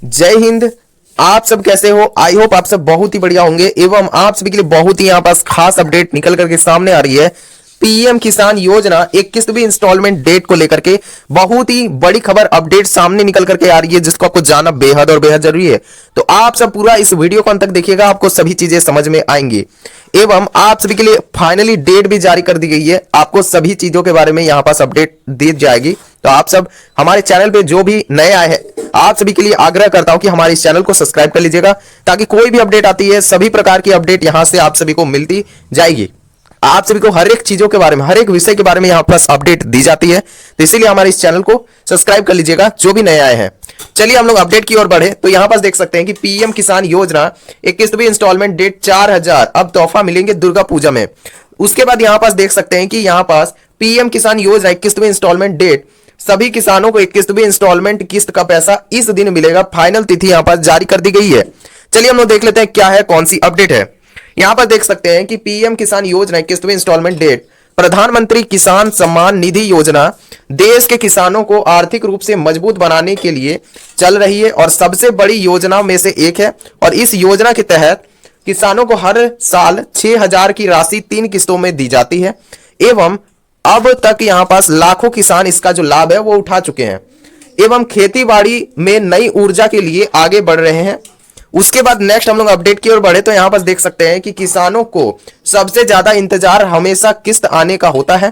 जय हिंद। आप सब कैसे हो? आई होप आप सब बहुत ही बढ़िया होंगे एवं आप सभी के लिए बहुत ही यहाँ पास खास अपडेट निकल करके सामने आ रही है। पीएम किसान योजना 21वीं इंस्टॉलमेंट डेट को लेकर के बहुत ही बड़ी खबर अपडेट सामने निकल करके आ रही है, जिसको आपको जानना बेहद और बेहद जरूरी है। तो आप सब पूरा इस वीडियो को अंत तक देखिएगा, आपको सभी चीजें समझ में आएंगी एवं आप सभी के लिए फाइनली डेट भी जारी कर दी गई है। आपको सभी चीजों के बारे में यहाँ पास अपडेट दी जाएगी। तो आप सब हमारे चैनल पे जो भी नए आए हैं, आप सभी के लिए आग्रह करता हूं कि हमारे इस चैनल को सब्सक्राइब कर लीजिएगा, ताकि कोई भी अपडेट आती है सभी प्रकार की अपडेट यहां से आप सभी को मिलती जाएगी। आप सभी को हर एक चीजों के बारे में, हर एक विषय के बारे में यहां पर अपडेट दी जाती है। तो इसीलिए हमारे इस चैनल को सब्सक्राइब कर लीजिएगा जो भी नए आए हैं। चलिए हम लोग अपडेट की ओर बढ़े। तो यहां पास देख सकते हैं कि पीएम किसान योजना 21वीं इंस्टॉलमेंट डेट 4000 अब तोहफा मिलेंगे दुर्गा पूजा में। उसके बाद यहां पास देख सकते हैं कि यहां पास पीएम किसान योजना 21वीं इंस्टॉलमेंट डेट, सभी किसानों को 21वीं इंस्टॉलमेंट किस्त का पैसा इस दिन मिलेगा। फाइनल तिथि यहां पर जारी कर दी गई है। चलिए हम लोग देख लेते हैं क्या है, कौन सी अपडेट है। यहां पर देख सकते हैं कि पीएम किसान योजना 21वीं इंस्टॉलमेंट डेट, प्रधानमंत्री किसान सम्मान निधि योजना देश के किसानों को आर्थिक रूप से मजबूत बनाने के लिए चल रही है और सबसे बड़ी योजनाओं में से एक है। और इस योजना के तहत किसानों को हर साल 6000 की राशि 3 किस्तों में दी जाती है एवं अब तक यहां पास लाखों किसान इसका जो लाभ है वो उठा चुके हैं एवं खेतीबाड़ी में नई ऊर्जा के लिए आगे बढ़ रहे हैं। उसके बाद नेक्स्ट हम लोग अपडेट की ओर बढ़े तो यहां पास देख सकते हैं कि किसानों को सबसे ज्यादा इंतजार हमेशा किस्त आने का होता है,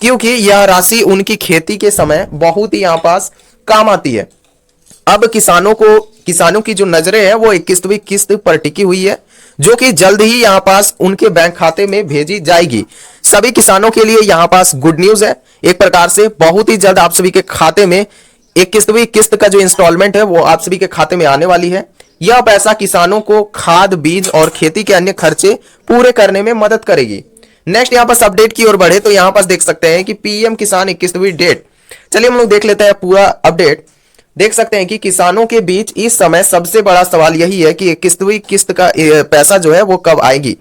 क्योंकि यह राशि उनकी खेती के समय बहुत ही यहां पास काम आती है। अब किसानों की जो नजरें हैं वो 21वीं किस्त पर टिकी हुई है, जो कि जल्द ही यहां पास उनके बैंक खाते में भेजी जाएगी। सभी किसानों के लिए यहां पास गुड न्यूज है। एक प्रकार से बहुत ही जल्द आप सभी के खाते में 21वीं किस्त का जो इंस्टॉलमेंट है वो आप सभी के खाते में आने वाली है। यह पैसा किसानों को खाद, बीज और खेती के अन्य खर्चे पूरे करने में मदद करेगी। नेक्स्ट यहां पास अपडेट की ओर बढ़े तो यहां पास देख सकते हैं कि पीएम किसान 21वीं डेट, चलिए हम लोग देख लेते हैं पूरा अपडेट। देख सकते हैं कि किसानों के बीच इस समय सबसे बड़ा सवाल यही है कि 21वीं किस्त का पैसा जो है वो कब आएगी।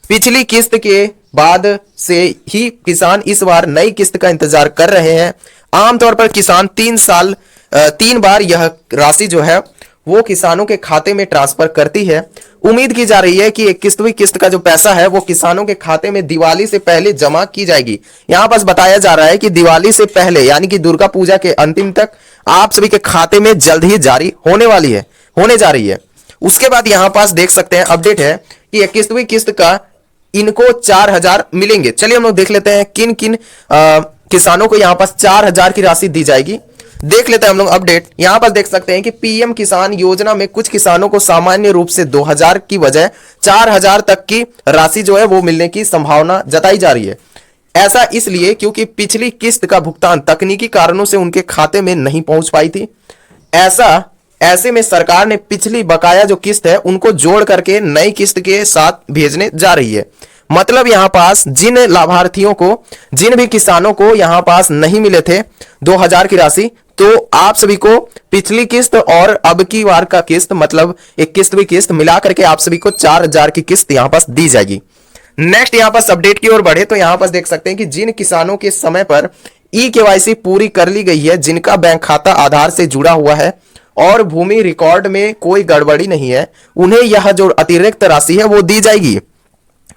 पिछली किस्त के बाद से ही किसान इस बार नई किस्त का इंतजार कर रहे हैं। आमतौर पर किसान 3 बार यह राशि जो है वो किसानों के खाते में ट्रांसफर करती है। उम्मीद की जा रही है कि 21वीं किस्त का जो पैसा है वो किसानों के खाते में दिवाली से पहले जमा की जाएगी। यहां पास बताया जा रहा है कि दिवाली से पहले यानी कि दुर्गा पूजा के अंतिम तक आप सभी के खाते में जल्द ही जारी होने जा रही है। उसके बाद यहां पास देख सकते हैं अपडेट है कि 21वीं किस्त का इनको 4000 मिलेंगे। चलिए हम लोग देख लेते हैं किन किन किसानों को यहां पास 4000 की राशि दी जाएगी। देख लेते हैं हम लोग अपडेट। यहां पर देख सकते हैं कि पीएम किसान योजना में कुछ किसानों को सामान्य रूप से 2000 की बजाय 4000 तक की राशि जो है वो मिलने की संभावना जताई जा रही है। ऐसा इसलिए क्योंकि पिछली किस्त का भुगतान तकनीकी कारणों से उनके खाते में नहीं पहुंच पाई थी। ऐसे में सरकार ने पिछली बकाया जो किस्त है उनको जोड़ करके नई किस्त के साथ भेजने जा रही है। मतलब यहां पास जिन लाभार्थियों को, जिन भी किसानों को यहां पास नहीं मिले थे 2000 की राशि, तो आप सभी को पिछली किस्त और अब की बार का किस्त मतलब 21वीं किस्त मिलाकर के आप सभी को 4000 की किस्त यहां पास दी जाएगी। नेक्स्ट यहां पास अपडेट की ओर बढ़े तो यहां पास देख सकते हैं कि जिन किसानों के समय पर ई-केवाईसी पूरी कर ली गई है, जिनका बैंक खाता आधार से जुड़ा हुआ है और भूमि रिकॉर्ड में कोई गड़बड़ी नहीं है, उन्हें यह जो अतिरिक्त राशि है वो दी जाएगी।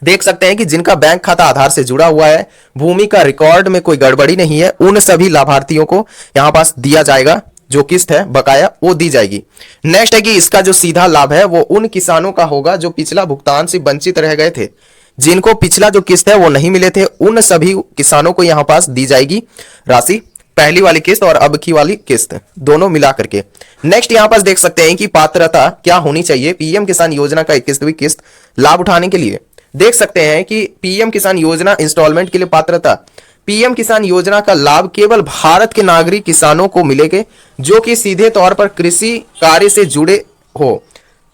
देख सकते हैं कि जिनका बैंक खाता आधार से जुड़ा हुआ है, भूमि का रिकॉर्ड में कोई गड़बड़ी नहीं है, उन सभी लाभार्थियों को यहां पास दिया जाएगा, जो किस्त है बकाया वो दी जाएगी। नेक्स्ट है कि इसका जो सीधा लाभ है वो उन किसानों का होगा जो पिछला भुगतान से वंचित रह गए थे। जिनको पिछला जो किस्त है वो नहीं मिले थे, उन सभी किसानों को यहां पास दी जाएगी राशि, पहली वाली किस्त और अब की वाली किस्त दोनों मिला करके। नेक्स्ट यहां पास देख सकते हैं कि पात्रता क्या होनी चाहिए पीएम किसान योजना का 21वीं किस्त लाभ उठाने के लिए। देख सकते हैं कि पीएम किसान योजना इंस्टॉलमेंट के लिए पात्रता, पीएम किसान योजना का लाभ केवल भारत के नागरिक किसानों को मिलेंगे जो कि सीधे तौर पर कृषि कार्य से जुड़े हो।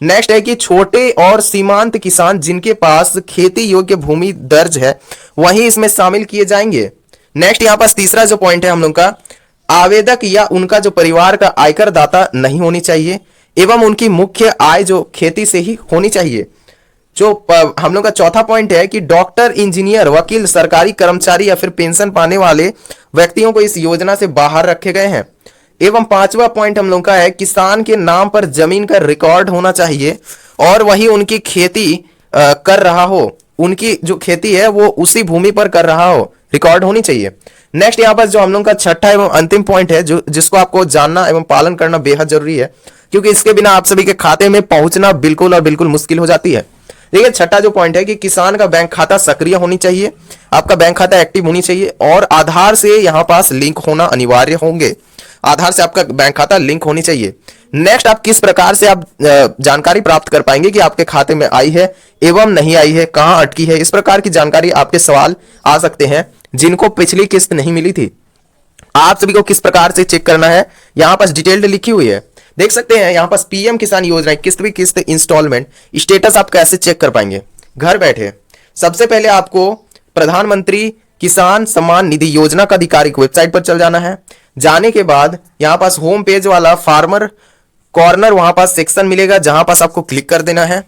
नेक्स्ट है कि छोटे और सीमांत किसान जिनके पास खेती योग्य भूमि दर्ज है वही इसमें शामिल किए जाएंगे। नेक्स्ट यहां पास तीसरा जो पॉइंट है हम लोग का, आवेदक या उनका जो परिवार का आयकर दाता नहीं होनी चाहिए एवं उनकी मुख्य आय जो खेती से ही होनी चाहिए। जो हम लोग का चौथा पॉइंट है कि डॉक्टर, इंजीनियर, वकील, सरकारी कर्मचारी या फिर पेंशन पाने वाले व्यक्तियों को इस योजना से बाहर रखे गए हैं। एवं पांचवा पॉइंट हम लोग का है किसान के नाम पर जमीन का रिकॉर्ड होना चाहिए और वही उनकी खेती कर रहा हो, उनकी जो खेती है वो उसी भूमि पर कर रहा हो, रिकॉर्ड होनी चाहिए। नेक्स्ट यहाँ पर जो हम लोग का छठा एवं अंतिम पॉइंट है जो जिसको आपको जानना एवं पालन करना बेहद जरूरी है, क्योंकि इसके बिना आप सभी के खाते में पहुंचना बिल्कुल और बिल्कुल मुश्किल हो जाती है। देखिए छठा जो पॉइंट है कि किसान का बैंक खाता सक्रिय होनी चाहिए, आपका बैंक खाता एक्टिव होनी चाहिए और आधार से यहां पास लिंक होना अनिवार्य होंगे, आधार से आपका बैंक खाता लिंक होनी चाहिए। नेक्स्ट आप किस प्रकार से आप जानकारी प्राप्त कर पाएंगे कि आपके खाते में आई है एवं नहीं आई है, कहां अटकी है, इस प्रकार की जानकारी आपके सवाल आ सकते हैं जिनको पिछली किस्त नहीं मिली थी। आप सभी को किस प्रकार से चेक करना है यहां पास डिटेल्ड लिखी हुई है, देख सकते हैं यहां पास पीएम किसान योजना किस्त भी किस्त इंस्टॉलमेंट स्टेटस आप कैसे चेक कर पाएंगे घर बैठे। सबसे पहले आपको प्रधानमंत्री किसान सम्मान निधि योजना का आधिकारिक वेबसाइट पर चल जाना है। जाने के बाद यहां पास होम पेज वाला फार्मर कॉर्नर वहां पास सेक्शन मिलेगा जहां पास आपको क्लिक कर देना है।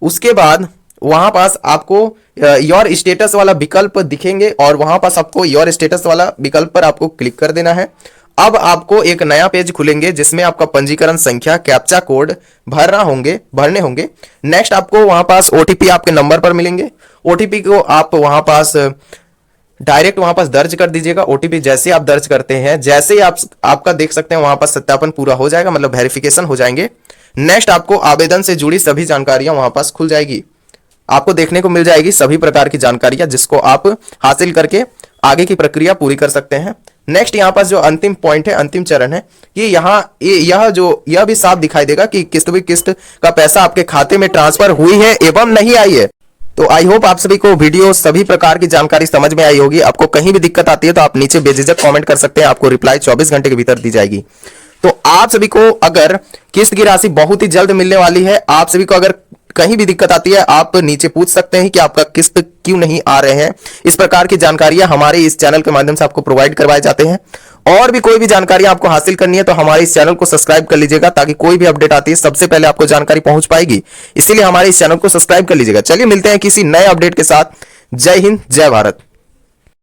उसके बाद वहां पास आपको योर स्टेटस वाला विकल्प दिखेंगे और वहां पास आपको योर स्टेटस वाला विकल्प पर आपको क्लिक कर देना है। अब आपको एक नया पेज खुलेंगे जिसमें आपका पंजीकरण संख्या कैप्चा कोड भरने होंगे। नेक्स्ट आपको वहां पास ओटीपी आपके नंबर पर मिलेंगे, ओटीपी को आप वहां पास डायरेक्ट वहां पास दर्ज कर दीजिएगा। ओटीपी जैसे आप दर्ज करते हैं जैसे ही आपका देख सकते हैं वहां पास सत्यापन पूरा हो जाएगा, मतलब वेरिफिकेशन हो जाएंगे। नेक्स्ट आपको आवेदन से जुड़ी सभी जानकारियां वहां पास खुल जाएगी, आपको देखने को मिल जाएगी सभी प्रकार की जानकारियां जिसको आप हासिल करके आगे की प्रक्रिया पूरी कर सकते हैं। नेक्स्ट यहां पास जो अंतिम पॉइंट है, अंतिम चरण है कि यह भी साफ दिखाई देगा कि किस्त भी किस्त का पैसा आपके खाते में ट्रांसफर हुई है एवं नहीं आई है। तो आई होप आप सभी को वीडियो सभी प्रकार की जानकारी समझ में आई होगी। आपको कहीं भी दिक्कत आती है तो आप नीचे बेझिझक कमेंट कर सकते हैं, आपको रिप्लाई 24 घंटे के भीतर दी जाएगी। तो आप सभी को अगर किस्त की राशि बहुत ही जल्द मिलने वाली है, आप सभी को अगर कहीं भी दिक्कत आती है आप नीचे पूछ सकते हैं कि आपका किस्त क्यों नहीं आ रहे हैं। इस प्रकार की जानकारियां हमारे इस चैनल के माध्यम से आपको प्रोवाइड करवाए जाते हैं। और भी कोई भी जानकारी आपको हासिल करनी है तो हमारे इस चैनल को सब्सक्राइब कर लीजिएगा ताकि कोई भी अपडेट आती है सबसे पहले आपको जानकारी पहुंच पाएगी, इसीलिए हमारे इस चैनल को सब्सक्राइब कर लीजिएगा। चलिए मिलते हैं किसी नए अपडेट के साथ। जय हिंद, जय भारत।